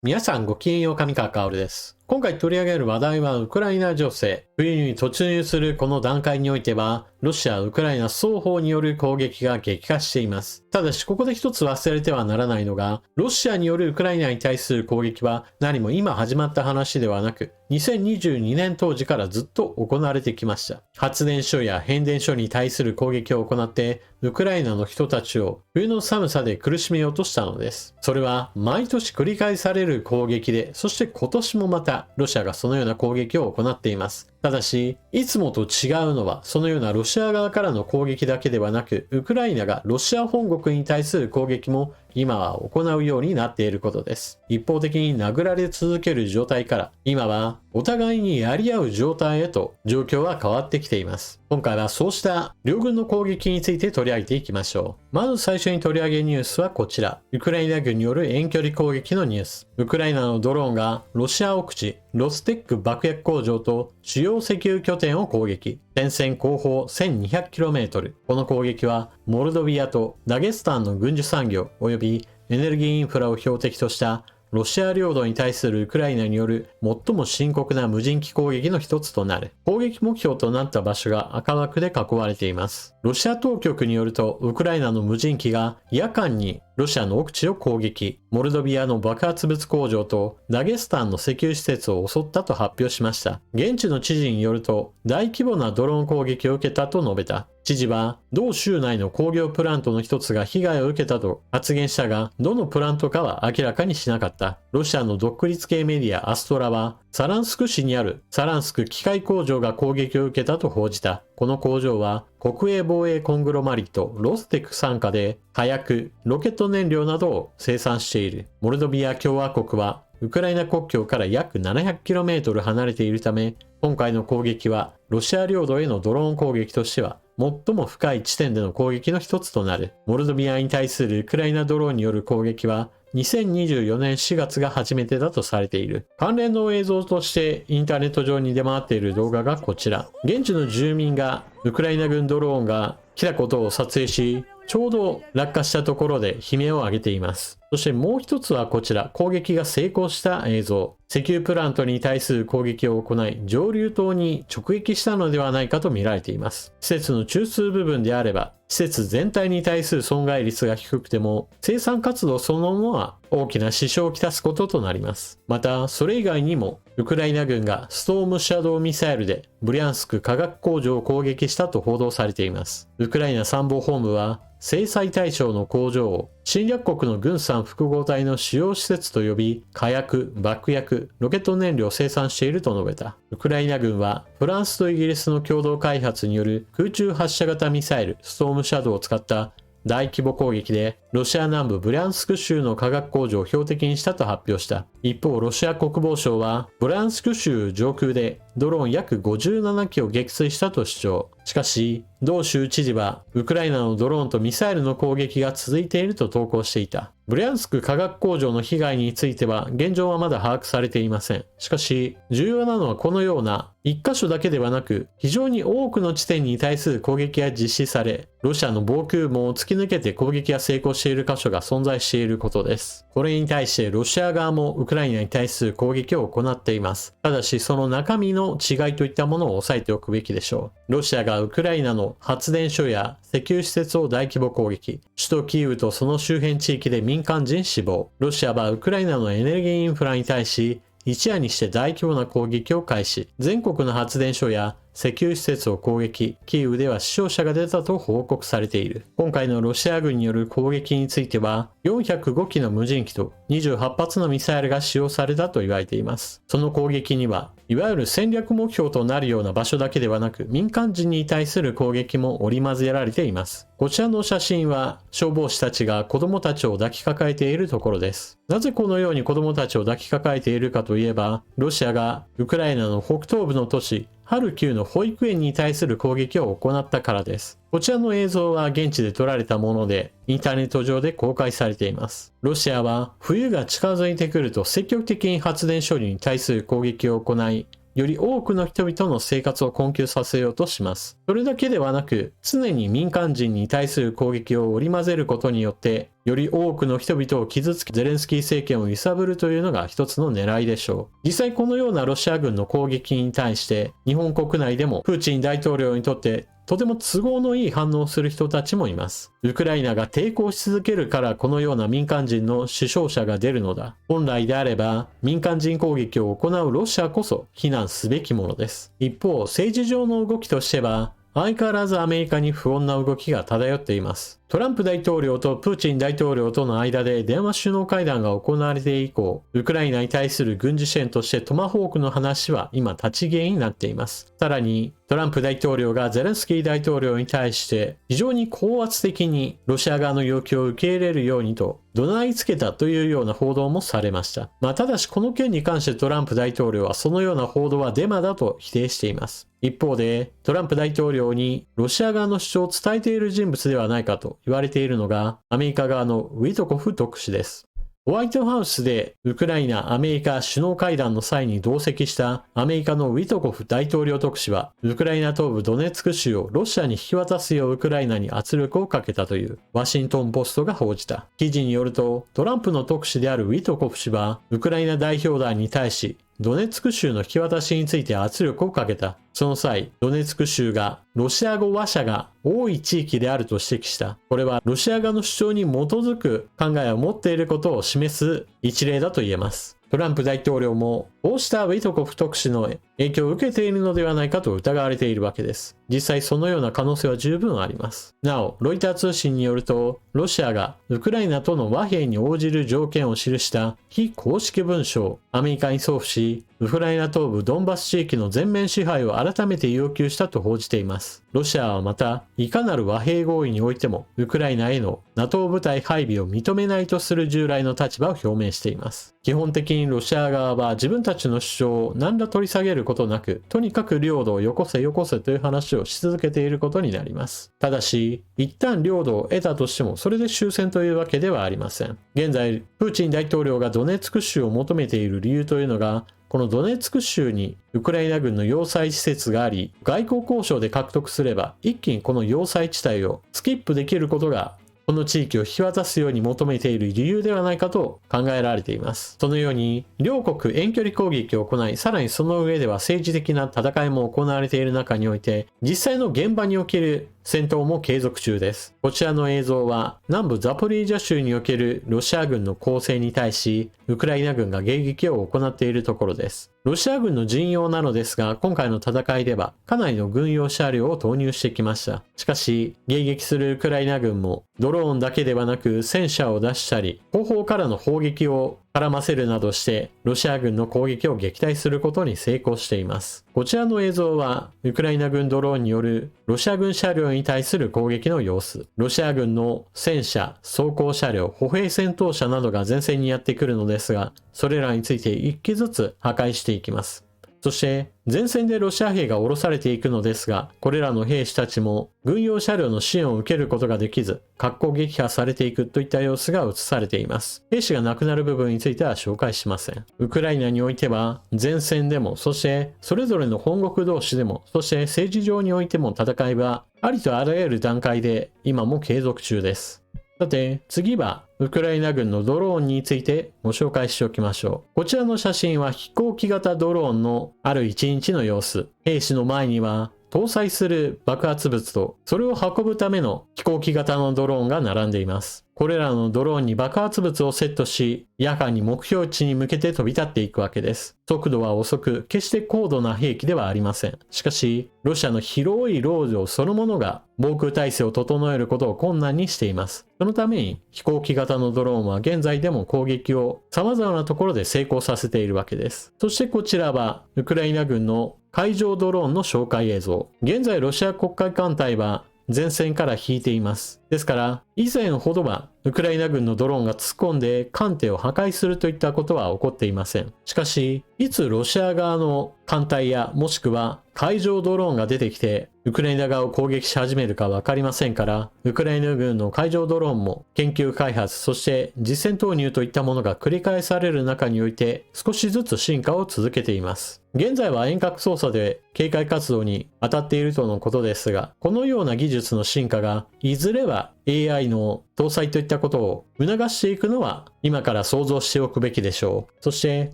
皆さんごきげんよう、上川薫です。今回取り上げる話題はウクライナ情勢。冬に突入するこの段階においては、ロシア、ウクライナ双方による攻撃が激化しています。ただし、ここで一つ忘れてはならないのが、ロシアによるウクライナに対する攻撃は何も今始まった話ではなく、2022年当時からずっと行われてきました。発電所や変電所に対する攻撃を行って、ウクライナの人たちを冬の寒さで苦しめようとしたのです。それは毎年繰り返される攻撃で、そして今年もまたロシアがそのような攻撃を行っています。ただし、いつもと違うのは、そのようなロシア側からの攻撃だけではなく、ウクライナがロシア本国に対する攻撃も今は行うようになっていることです。一方的に殴られ続ける状態から、今はお互いにやり合う状態へと状況は変わってきています。今回はそうした両軍の攻撃について取り上げていきましょう。まず最初に取り上げるニュースはこちら。ウクライナ軍による遠距離攻撃のニュース。ウクライナのドローンがロシア奥地、ロステック爆薬工場と主要石油拠点を攻撃。前線後方 1200km。この攻撃はモルドビアとダゲスタンの軍需産業及びエネルギーインフラを標的としたロシア領土に対するウクライナによる最も深刻な無人機攻撃の一つとなる。攻撃目標となった場所が赤枠で囲われています。ロシア当局によると、ウクライナの無人機が夜間にロシアの奥地を攻撃、モルドビアの爆発物工場とダゲスタンの石油施設を襲ったと発表しました。現地の知事によると、大規模なドローン攻撃を受けたと述べた。知事は、同州内の工業プラントの一つが被害を受けたと発言したが、どのプラントかは明らかにしなかった。ロシアの独立系メディアアストラは、サランスク市にあるサランスク機械工場が攻撃を受けたと報じた。この工場は国営防衛コングロマリットロステック傘下で火薬、ロケット燃料などを生産している。モルドビア共和国はウクライナ国境から約 700km 離れているため、今回の攻撃はロシア領土へのドローン攻撃としては最も深い地点での攻撃の一つとなる。モルドビアに対するウクライナドローンによる攻撃は2024年4月が初めてだとされている。関連の映像としてインターネット上に出回っている動画がこちら。現地の住民がウクライナ軍ドローンが来たことを撮影し、ちょうど落下したところで悲鳴を上げています。そしてもう一つはこちら、攻撃が成功した映像。石油プラントに対する攻撃を行い、上流棟に直撃したのではないかと見られています。施設の中枢部分であれば、施設全体に対する損害率が低くても、生産活動そのものは大きな支障をきたすこととなります。また、それ以外にも、ウクライナ軍がストームシャドウミサイルでブリャンスク化学工場を攻撃したと報道されています。ウクライナ参謀本部は、制裁対象の工場を侵略国の軍産複合体の主要施設と呼び、火薬、爆薬、ロケット燃料を生産していると述べた。ウクライナ軍はフランスとイギリスの共同開発による空中発射型ミサイルストームシャドウを使った大規模攻撃でロシア南部ブリャンスク州の化学工場を標的にしたと発表した。一方、ロシア国防省はブリャンスク州上空でドローン約57機を撃墜したと主張。しかし、同州知事はウクライナのドローンとミサイルの攻撃が続いていると投稿していた。ブリャンスク化学工場の被害については現状はまだ把握されていません。しかし、重要なのはこのような一箇所だけではなく、非常に多くの地点に対する攻撃が実施され、ロシアの防空網を突き抜けて攻撃が成功している箇所が存在していることです。これに対してロシア側もウクライナに対する攻撃を行っています。ただし、その中身の違いといったものを押さえておくべきでしょう。ロシアがウクライナの発電所や石油施設を大規模攻撃。首都キーウとその周辺地域で民間人死亡。ロシアはウクライナのエネルギーインフラに対し、一夜にして大規模な攻撃を開始。全国の発電所や石油施設を攻撃。キーウでは死傷者が出たと報告されている。今回のロシア軍による攻撃については、405機の無人機と28発のミサイルが使用されたと言われています。その攻撃には、いわゆる戦略目標となるような場所だけではなく、民間人に対する攻撃も織り交ぜられています。こちらの写真は、消防士たちが子供たちを抱きかかえているところです。なぜこのように子供たちを抱きかかえているかといえば、ロシアがウクライナの北東部の都市、ハルキウの保育園に対する攻撃を行ったからです。こちらの映像は現地で撮られたもので、インターネット上で公開されています。ロシアは冬が近づいてくると積極的に発電処理に対する攻撃を行い、より多くの人々の生活を困窮させようとします。それだけではなく、常に民間人に対する攻撃を織り交ぜることによって、より多くの人々を傷つけゼレンスキー政権を揺さぶるというのが一つの狙いでしょう。実際このようなロシア軍の攻撃に対して日本国内でもプーチン大統領にとってとても都合のいい反応をする人たちもいます。ウクライナが抵抗し続けるからこのような民間人の死傷者が出るのだ。本来であれば民間人攻撃を行うロシアこそ非難すべきものです。一方、政治上の動きとしては相変わらずアメリカに不穏な動きが漂っています。トランプ大統領とプーチン大統領との間で電話首脳会談が行われて以降、ウクライナに対する軍事支援としてトマホークの話は今立ち消えになっています。さらに、トランプ大統領がゼレンスキー大統領に対して非常に高圧的にロシア側の要求を受け入れるようにと怒鳴りつけたというような報道もされました。ただしこの件に関してトランプ大統領はそのような報道はデマだと否定しています。一方でトランプ大統領にロシア側の主張を伝えている人物ではないかと言われているのがアメリカ側のウィトコフ特使です。ホワイトハウスでウクライナ・アメリカ首脳会談の際に同席したアメリカのウィトコフ大統領特使はウクライナ東部ドネツク州をロシアに引き渡すようウクライナに圧力をかけたというワシントンポストが報じた。記事によるとトランプの特使であるウィトコフ氏はウクライナ代表団に対しドネツク州の引き渡しについて圧力をかけた。その際、ドネツク州がロシア語話者が多い地域であると指摘した。これはロシア側の主張に基づく考えを持っていることを示す一例だと言えます。トランプ大統領もこうしたウィトコフ特使の影響を受けているのではないかと疑われているわけです。実際そのような可能性は十分あります。なお、ロイター通信によると、ロシアがウクライナとの和平に応じる条件を記した非公式文書をアメリカに送付し、ウクライナ東部ドンバス地域の全面支配を改めて要求したと報じています。ロシアはまた、いかなる和平合意においても、ウクライナへの NATO 部隊配備を認めないとする従来の立場を表明しています。基本的にロシア側は自分たちの主張を何ら取り下げることなく、とにかく領土をよこせよこせという話をし続けていることになります。ただし、一旦領土を得たとしても、それで終戦というわけではありません。現在、プーチン大統領がドネツク州を求めている理由というのが、このドネツク州にウクライナ軍の要塞施設があり、外交交渉で獲得すれば、一気にこの要塞地帯をスキップできることが、この地域を引き渡すように求めている理由ではないかと考えられています。そのように、両国遠距離攻撃を行い、さらにその上では政治的な戦いも行われている中において、実際の現場における戦闘も継続中です。こちらの映像は南部ザポリージャ州におけるロシア軍の攻勢に対しウクライナ軍が迎撃を行っているところです。ロシア軍の陣容なのですが、今回の戦いではかなりの軍用車両を投入してきました。しかし迎撃するウクライナ軍もドローンだけではなく戦車を出したり後方からの砲撃を絡ませるなどしてロシア軍の攻撃を撃退することに成功しています。こちらの映像はウクライナ軍ドローンによるロシア軍車両に対する攻撃の様子。ロシア軍の戦車、装甲車両、歩兵戦闘車などが前線にやってくるのですが、それらについて一機ずつ破壊していきます。そして前線でロシア兵が降ろされていくのですが、これらの兵士たちも軍用車両の支援を受けることができず、格好撃破されていくといった様子が映されています。兵士が亡くなる部分については紹介しません。ウクライナにおいては前線でも、そしてそれぞれの本国同士でも、そして政治上においても戦いはありとあらゆる段階で今も継続中です。さて次はウクライナ軍のドローンについてご紹介しておきましょう。こちらの写真は飛行機型ドローンのある一日の様子。兵士の前には搭載する爆発物とそれを運ぶための飛行機型のドローンが並んでいます。これらのドローンに爆発物をセットし、夜間に目標値に向けて飛び立っていくわけです。速度は遅く、決して高度な兵器ではありません。しかし、ロシアの広い領土そのものが防空体制を整えることを困難にしています。そのために飛行機型のドローンは現在でも攻撃を様々なところで成功させているわけです。そしてこちらはウクライナ軍の海上ドローンの紹介映像。現在ロシア黒海艦隊は前線から引いています。ですから、以前ほどはウクライナ軍のドローンが突っ込んで艦艇を破壊するといったことは起こっていません。しかし、いつロシア側の艦隊やもしくは海上ドローンが出てきて、ウクライナ側を攻撃し始めるかわかりませんから、ウクライナ軍の海上ドローンも研究開発、そして実戦投入といったものが繰り返される中において少しずつ進化を続けています。現在は遠隔操作で警戒活動に当たっているとのことですが、このような技術の進化がいずれは AI の搭載といったことを促していくのは今から想像しておくべきでしょう。そして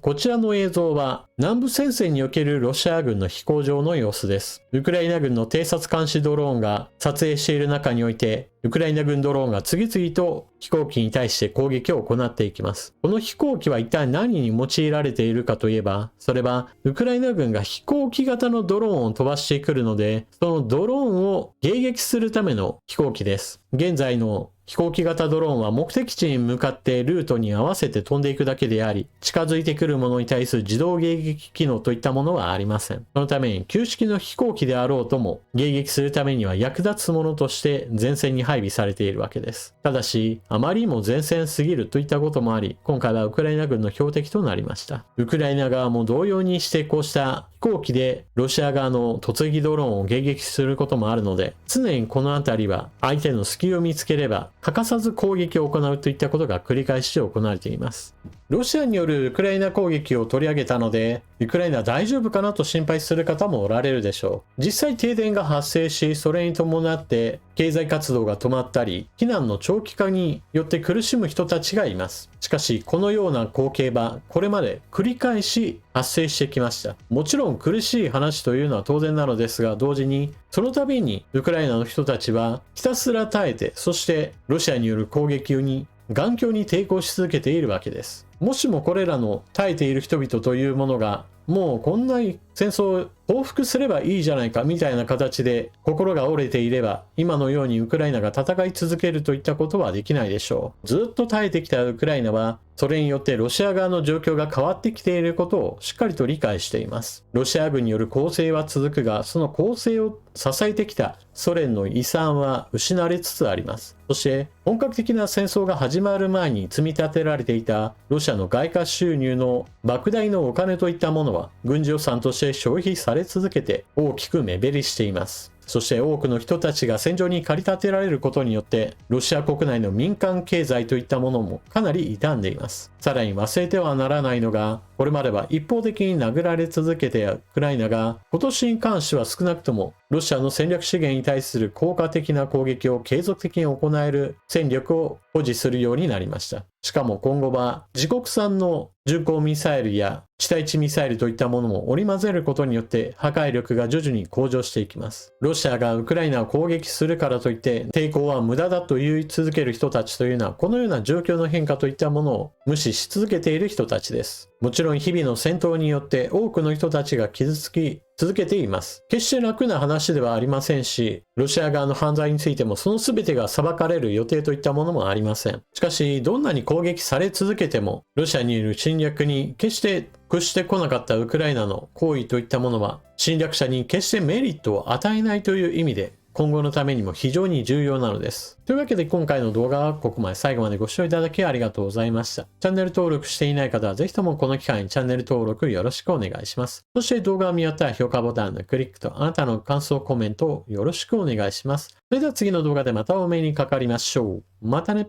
こちらの映像は南部戦線におけるロシア軍の飛行場の様子です。ウクライナ軍の偵察監視ドローンが撮影している中において、ウクライナ軍ドローンが次々と飛行機に対して攻撃を行っていきます。この飛行機は一体何に用いられているかといえば、それはウクライナ軍が飛行機型のドローンを飛ばしてくるので、そのドローンを迎撃するための飛行機です。現在の飛行機型ドローンは目的地に向かってルートに合わせて飛んでいくだけであり、近づいてくるものに対する自動迎撃機能といったものはありません。そのために旧式の飛行機であろうとも迎撃するためには役立つものとして前線に配備されているわけです。ただし、あまりにも前線すぎるといったこともあり、今回はウクライナ軍の標的となりました。ウクライナ側も同様にしてこうした飛行機でロシア側の突撃ドローンを迎撃することもあるので、常にこの辺りは相手の隙を見つければ欠かさず攻撃を行うといったことが繰り返し行われています。ロシアによるウクライナ攻撃を取り上げたので、ウクライナ大丈夫かなと心配する方もおられるでしょう。実際停電が発生し、それに伴って経済活動が止まったり、避難の長期化によって苦しむ人たちがいます。しかし、このような光景はこれまで繰り返し発生してきました。もちろん苦しい話というのは当然なのですが、同時にその度にウクライナの人たちはひたすら耐えて、そしてロシアによる攻撃に頑強に抵抗し続けているわけです。もしもこれらの耐えている人々というものがもうこんな戦争を報復すればいいじゃないかみたいな形で心が折れていれば、今のようにウクライナが戦い続けるといったことはできないでしょう。ずっと耐えてきたウクライナはそれによってロシア側の状況が変わってきていることをしっかりと理解しています。ロシア軍による攻勢は続くが、その攻勢を支えてきたソ連の遺産は失われつつあります。そして本格的な戦争が始まる前に積み立てられていたロシアの外貨収入の莫大なお金といったものは軍事予算として消費され続けて大きく目減りしています。そして多くの人たちが戦場に駆り立てられることによってロシア国内の民間経済といったものもかなり傷んでいます。さらに忘れてはならないのが、これまでは一方的に殴られ続けてウクライナが今年に関しては少なくともロシアの戦略資源に対する効果的な攻撃を継続的に行える戦力を保持するようになりました。しかも今後は自国産の巡航ミサイルや地対地ミサイルといったものも織り交ぜることによって破壊力が徐々に向上していきます。ロシアがウクライナを攻撃するからといって抵抗は無駄だと言い続ける人たちというのは、このような状況の変化といったものを無視し続けている人たちです。もちろん日々の戦闘によって多くの人たちが傷つき続けています。決して楽な話ではありませんし、ロシア側の犯罪についてもその全てが裁かれる予定といったものもありません。しかし、どんなに攻撃され続けても、ロシアによる侵略に決して屈してこなかったウクライナの行為といったものは、侵略者に決してメリットを与えないという意味で、今後のためにも非常に重要なのです。というわけで今回の動画はここまで、最後までご視聴いただきありがとうございました。チャンネル登録していない方はぜひともこの機会にチャンネル登録よろしくお願いします。そして動画を見終わったら評価ボタンのクリックとあなたの感想コメントをよろしくお願いします。それでは次の動画でまたお目にかかりましょう。またね。